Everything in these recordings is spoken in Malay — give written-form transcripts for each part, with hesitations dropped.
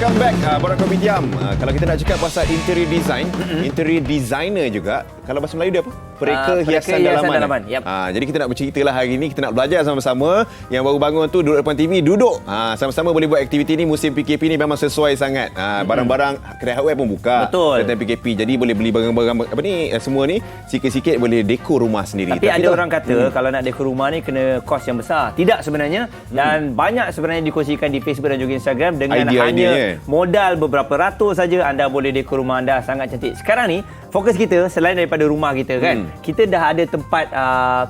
Welcome back, Borak Kopitiam. Kalau kita nak cakap pasal interior design, interior designer juga, kalau bahasa Melayu dia apa? Pereka hiasan dalaman. Yep. Jadi kita nak bercerita lah hari ni, kita nak belajar sama-sama. Yang baru bangun tu duduk depan TV, duduk. Sama-sama boleh buat aktiviti ni. Musim PKP ni memang sesuai sangat. Barang-barang kedai hardware pun buka. Betul. Tentang PKP. Jadi boleh beli barang-barang apa ni, semua ni sikit-sikit boleh dekor rumah sendiri. Tapi ada orang kata kalau nak dekor rumah ni kena kos yang besar. Tidak sebenarnya. Dan banyak sebenarnya dikongsikan di Facebook dan juga Instagram dengan hanya modal beberapa ratus saja anda boleh dekor rumah anda sangat cantik. Sekarang ni fokus kita selain daripada rumah kita kan, kita dah ada tempat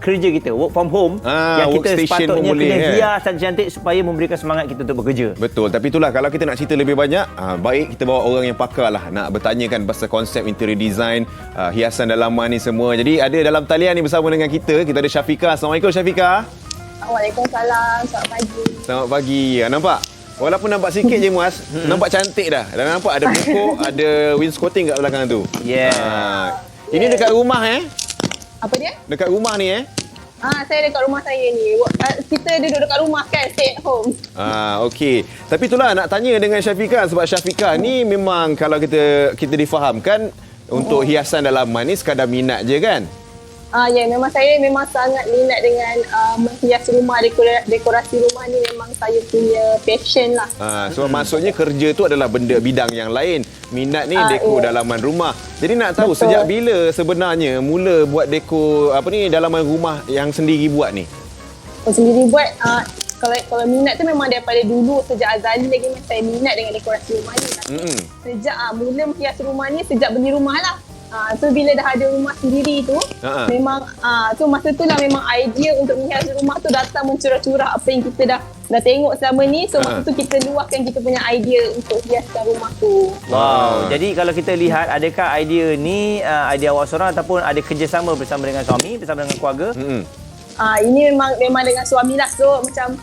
kerja kita, work from home, yang kita sepatutnya kena hias cantik supaya memberikan semangat kita untuk bekerja. Betul, tapi itulah kalau kita nak cerita lebih banyak, baik kita bawa orang yang pakar lah nak bertanyakan pasal konsep interior design, hiasan dalaman ni semua. Jadi ada dalam talian ni bersama dengan kita ada Syafiqah. Assalamualaikum Syafiqah. Waalaikumsalam. Selamat pagi. Selamat pagi. Nampak? Walaupun nampak sikit je Muaz, nampak cantik dah. Dan nampak ada pokok, ada wainscoting kat belakang tu. Ini dekat rumah Apa dia? Dekat rumah ni Saya dekat rumah saya ni. Kita duduk dekat rumah kan, stay at home. Okey. Tapi itulah nak tanya dengan Syafiqah sebab Syafiqah ni memang kalau kita difahamkan untuk hiasan dalaman ni sekadar minat je kan? Ya, memang saya memang sangat minat dengan menghias rumah, dekorasi rumah ni memang saya punya passion lah. So maksudnya kerja tu adalah bidang yang lain. Minat ni dekor dalaman rumah. Jadi nak tahu sejak bila sebenarnya mula buat dekor dalaman rumah yang sendiri buat ni? Sendiri buat kalau minat tu memang daripada dulu, sejak azali lagi saya minat dengan dekorasi rumah ni. Tapi sejak mula menghias rumah ni sejak beli rumah lah. So bila dah ada rumah sendiri tu, memang so masa tu lah memang idea untuk menghias rumah tu datang mencurah-curah apa yang kita dah tengok selama ni. So masa tu kita luahkan kita punya idea untuk hiaskan rumah tu. Wow. Jadi kalau kita lihat, adakah idea ni idea awak seorang ataupun ada kerjasama bersama dengan suami, bersama dengan keluarga? Ini memang dengan suami lah. So macam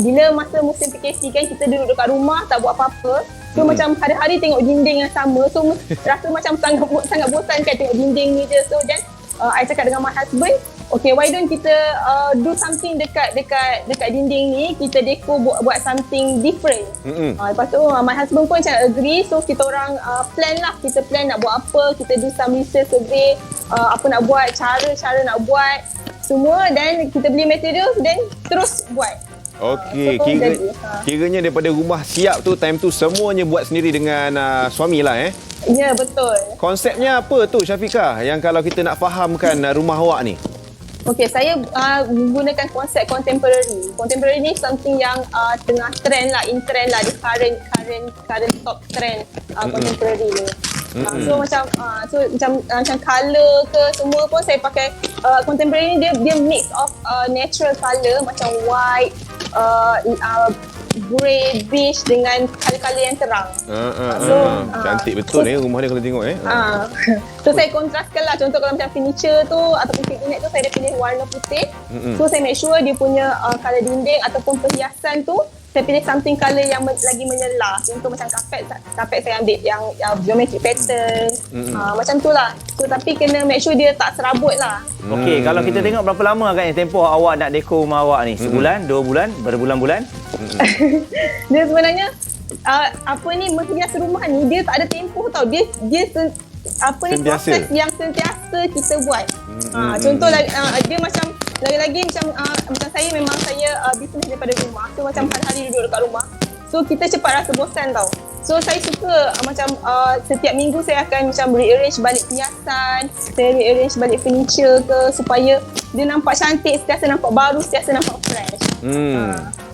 bila masa musim PKP kan, kita duduk dekat rumah tak buat apa-apa. So macam hari-hari tengok dinding yang sama. So rasa macam sangat bosan kan tengok dinding ni je. So then I cakap dengan my husband, okay, why don't kita do something dekat dinding ni, kita dekor buat something different. Lepas tu my husband pun macam agree. So kita orang plan lah, kita plan nak buat apa, kita do some research survey, apa nak buat, cara nak buat semua, dan kita beli material dan terus buat. Okey, kiranya daripada rumah siap tu, time tu semuanya buat sendiri dengan suami lah Ya, betul. Konsepnya apa tu Syafiqah, yang kalau kita nak fahamkan rumah awak ni? Okey, saya menggunakan konsep contemporary. Contemporary ni something yang tengah trend lah, in trend lah, di current top trend contemporary ni. So macam color ke semua pun saya pakai contemporary ni, dia mix of natural color macam white, grey, beige dengan color-color yang terang. Cantik betul rumah dia kalau tengok So saya kontraskan lah. Contoh kalau macam furniture tu ataupun cabinet tu, saya dah pilih warna putih. So saya make sure dia punya color dinding ataupun perhiasan tu saya pilih something color yang lagi menyela. Contoh macam kapet saya ambil yang geometric pattern. Macam tu lah. So tapi kena make sure dia tak serabut lah. Okey, kalau kita tengok berapa lama kan tempoh awak nak dekor rumah awak ni? Sebulan, 2 bulan, berbulan-bulan? Dia sebenarnya menghias rumah ni dia tak ada tempoh tau. Dia proses yang sentiasa kita buat. Contoh dia macam lagi-lagi macam saya memang bisnes daripada rumah. So macam hari-hari duduk dekat rumah. So kita cepat rasa bosan tau. So saya suka setiap minggu saya akan macam rearrange balik hiasan, saya rearrange balik furniture ke, supaya dia nampak cantik, sentiasa nampak baru, sentiasa nampak fresh.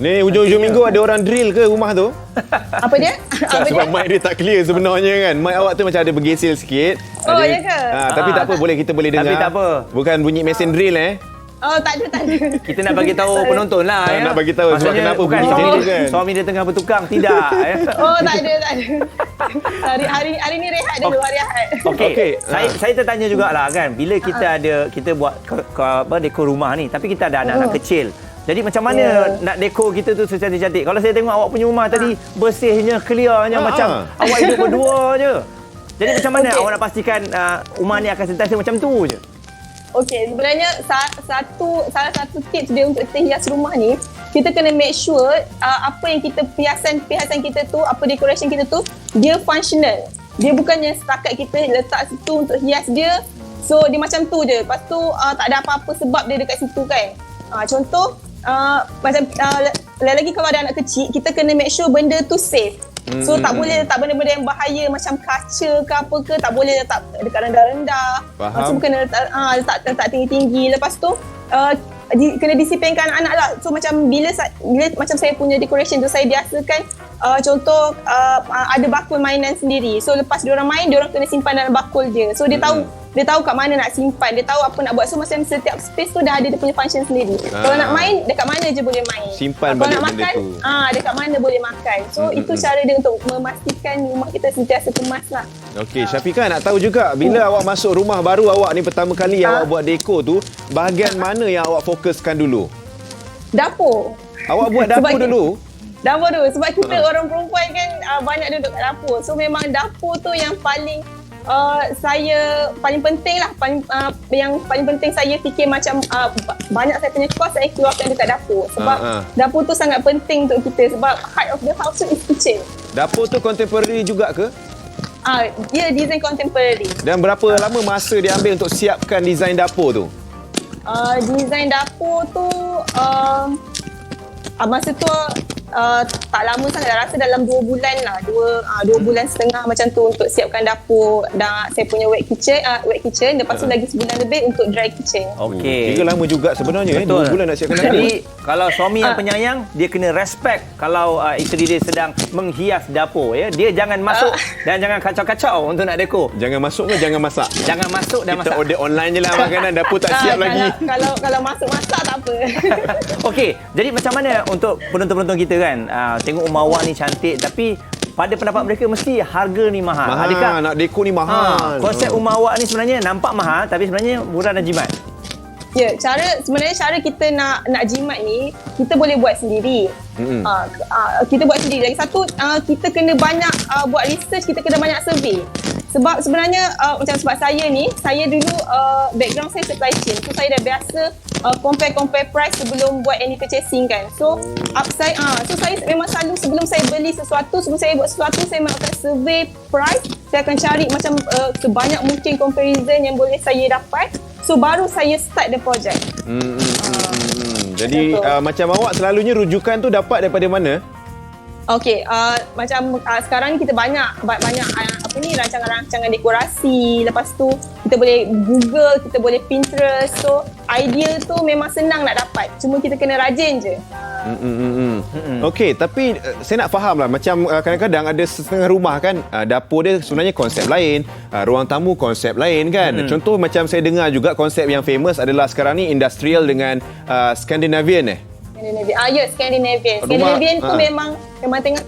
Ni hujung-hujung minggu ada orang drill ke rumah tu? Apa dia? Sebab mic dia tak clear sebenarnya kan. Mic awak tu macam ada bergesil sikit. Ya ke? Tapi tak apa, kita boleh dengar. Tapi tak apa. Bukan bunyi mesin drill tak ada. Kita nak bagi tahu penonton lah Nak bagi tahu sebab kenapa bunyi macam ni kan. Suami dia tengah bertukang, tidak tak ada. Hari ni rehat dulu, hari Ahad. Okey. Saya tertanya jugalah kan, bila kita buat dekor rumah ni, tapi kita ada anak-anak kecil. Jadi macam mana nak dekor kita tu secantik-cantik? Kalau saya tengok awak punya rumah tadi, bersihnya, clearnya, macam awak hidup berdua je. Jadi macam mana awak nak pastikan rumah ni akan sentiasa macam tu je? Okey, sebenarnya salah satu tips dia untuk kita hias rumah ni, kita kena make sure apa yang kita perhiasan kita tu, apa decoration kita tu, dia functional. Dia bukannya setakat kita letak situ untuk hias dia. So dia macam tu je. Lepas tu tak ada apa-apa sebab dia dekat situ kan. Contoh macam lagi kalau ada anak kecil, kita kena make sure benda tu safe. So tak boleh letak benda-benda yang bahaya macam kaca ke apa ke, tak boleh letak dekat rendah-rendah. So kena letak tinggi-tinggi. Lepas tu kena disiplinkan anak-anak lah. So macam bila macam saya punya decoration tu, saya biasakan contoh ada bakul mainan sendiri. So lepas diorang main, diorang kena simpan dalam bakul dia. So dia tahu kat mana nak simpan, dia tahu apa nak buat. So macam setiap space tu dah ada dia punya function sendiri. Kalau nak main, dekat mana je boleh main. Simpan kalau balik nak benda makan, tu. dekat mana boleh makan. So itu cara dia untuk memastikan rumah kita sentiasa kemas lah. Okey, Syafiqah nak tahu juga, bila awak masuk rumah baru awak ni pertama kali awak buat dekor tu, bahagian mana yang awak fokuskan dulu? Dapur. Awak buat dapur dulu? Dapur dulu. Sebab kita orang perempuan kan banyak duduk kat dapur. So memang dapur tu yang paling saya paling penting lah, yang paling penting saya fikir macam banyak saya punya kos saya keluarkan dekat dapur sebab dapur tu sangat penting untuk kita sebab heart of the house tu is kitchen. Dapur tu contemporary juga ke? Dia design contemporary. Dan berapa lama masa dia ambil untuk siapkan design dapur tu? Design dapur tu masa tu tak lama sangat, rasa dalam 2 bulan lah, 2 bulan setengah macam tu untuk siapkan dapur dan saya punya wet kitchen, lepas tu lagi sebulan lebih untuk dry kitchen. Okey. Kira lama juga sebenarnya. 2 bulan nak siapkan dapur. Jadi kalau suami yang penyayang, dia kena respect kalau isteri dia sedang menghias dapur, ya. Dia jangan masuk dan jangan kacau-kacau untuk nak dekor. Jangan masuk ke jangan masak? Jangan masuk dan Kita masak. order online je lah makanan, dapur tak siap lagi. Kalau masuk masak tak apa. Okey, jadi macam mana untuk penonton-penonton kita kan, tengok rumah awak ni cantik tapi pada pendapat mereka mesti harga ni mahal. Adakah nak dekor ni mahal? Konsep rumah awak ni sebenarnya nampak mahal tapi sebenarnya murah dan jimat. Ya, sebenarnya cara kita nak jimat ni, kita boleh buat sendiri. Kita buat sendiri. Lagi satu, kita kena banyak buat research, kita kena banyak survey. Sebab sebenarnya macam sebab saya dulu background saya supply chain. So saya dah biasa compare price sebelum buat any purchasing kan. So saya memang selalu sebelum saya beli sesuatu, sebelum saya buat sesuatu, saya memang akan survey price. Saya akan cari macam sebanyak mungkin comparison yang boleh saya dapat. So baru saya start the project. Jadi macam awak selalunya rujukan tu dapat daripada mana? Okey, macam sekarang ni kita banyak rancangan-rancangan dekorasi. Lepas tu kita boleh Google, kita boleh Pinterest. So idea tu memang senang nak dapat. Cuma kita kena rajin je. Okey, tapi saya nak faham lah, macam kadang-kadang ada setengah rumah kan, dapur dia sebenarnya konsep lain, ruang tamu konsep lain kan. Contoh macam saya dengar juga konsep yang famous adalah sekarang ni industrial dengan Scandinavian Ya, Scandinavian. Scandinavian tu memang tengah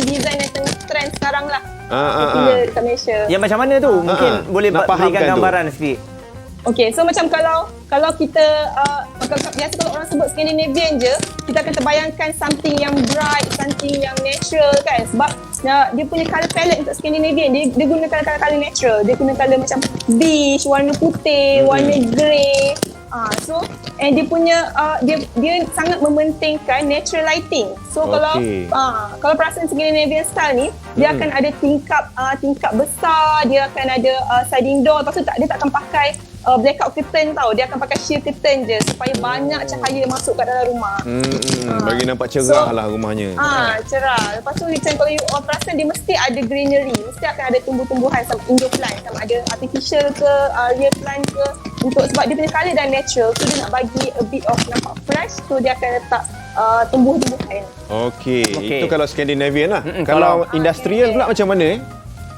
design yang tengah trend sekarang lah. Dekat Malaysia. Yang macam mana tu? Mungkin boleh berikan gambaran sikit. Okey, so macam kalau kita biasa kalau orang sebut Scandinavian je, kita akan terbayangkan something yang bright, something yang natural kan. Sebab dia punya colour palette untuk Scandinavian, dia guna colour natural. Dia guna colour macam beige, warna putih, warna grey. And dia punya dia sangat mementingkan natural lighting. So kalau perasan Scandinavian style ni, dia akan ada tingkap besar, dia akan ada sliding door. Lepas tu dia tak akan pakai blackout curtain tau. Dia akan pakai sheer curtain je supaya banyak cahaya masuk kat dalam rumah. Bagi nampak cerah lah rumahnya. Cerah. Lepas tu macam kalau you perasan, dia mesti ada greenery. Mesti akan ada tumbuh-tumbuhan, sama indoor plant, sama ada artificial ke real plant ke. Sebab dia punya colour dah natural, so dia nak bagi a bit of nampak fresh, so dia akan letak tumbuh-tumbuhan. Okey, itu kalau Scandinavian lah. Kalau industrial pula macam mana?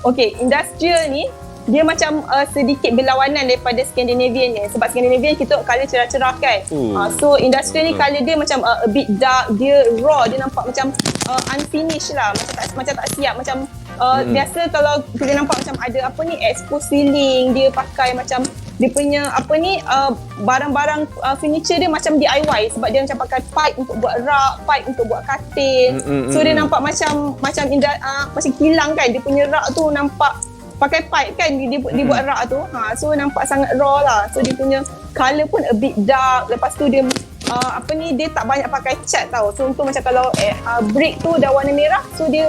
Okey, industrial ni dia macam sedikit berlawanan daripada Scandinavian ni. Sebab Scandinavian kita colour cerah-cerah kan. So industrial ni colour dia macam a bit dark, dia raw, dia nampak macam unfinished lah, macam tak siap. Macam biasa kalau kita nampak macam ada exposed ceiling, dia pakai macam dia punya barang-barang furniture dia macam DIY sebab dia macam pakai pipe untuk buat rak, pipe untuk buat katil. So dia nampak macam kilang kan. Dia punya rak tu nampak pakai pipe kan dia buat rak tu. So nampak sangat raw lah. So dia punya colour pun a bit dark. Lepas tu dia dia tak banyak pakai cat tau. So untuk macam kalau brick tu dah warna merah, so dia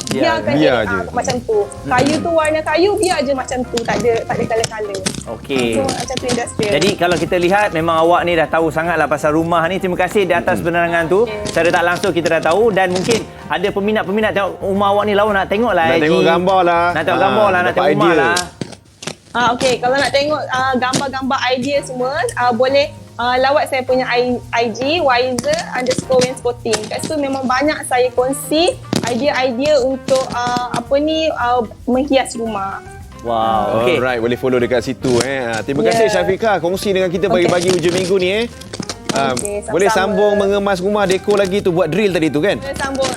biarkan biar je. macam tu. Kayu tu warna kayu, biar je macam tu, tak ada colour-colour. Okey. So macam tu industrial. Jadi kalau kita lihat memang awak ni dah tahu sangatlah pasal rumah ni. Terima kasih di atas penerangan tu. Secara tak langsung kita dah tahu dan mungkin ada peminat-peminat tengok rumah awak ni lawan nak tengok lah. Nak tengok gambar lah. Nak tengok gambar lah, nak tengok rumah lah. Okay, kalau nak tengok gambar-gambar idea semua, boleh lawat saya punya IG wiser_wainscoting. Kat situ memang banyak saya kongsi idea-idea untuk menghias rumah. Wow, okey. Alright, boleh follow dekat situ. Terima kasih Syafiqah kongsi dengan kita bagi-bagi hujung minggu ni. Boleh sambung mengemas rumah dekor lagi tu, buat drill tadi tu kan? Boleh sambung.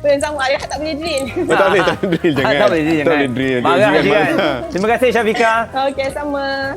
Boleh sambung. Ayah tak boleh drill. Tak boleh drill, jangan. Tak boleh drill, jangan. Tak boleh drill. Marah je kan. Terima kasih Syafiqah. Okay, sama.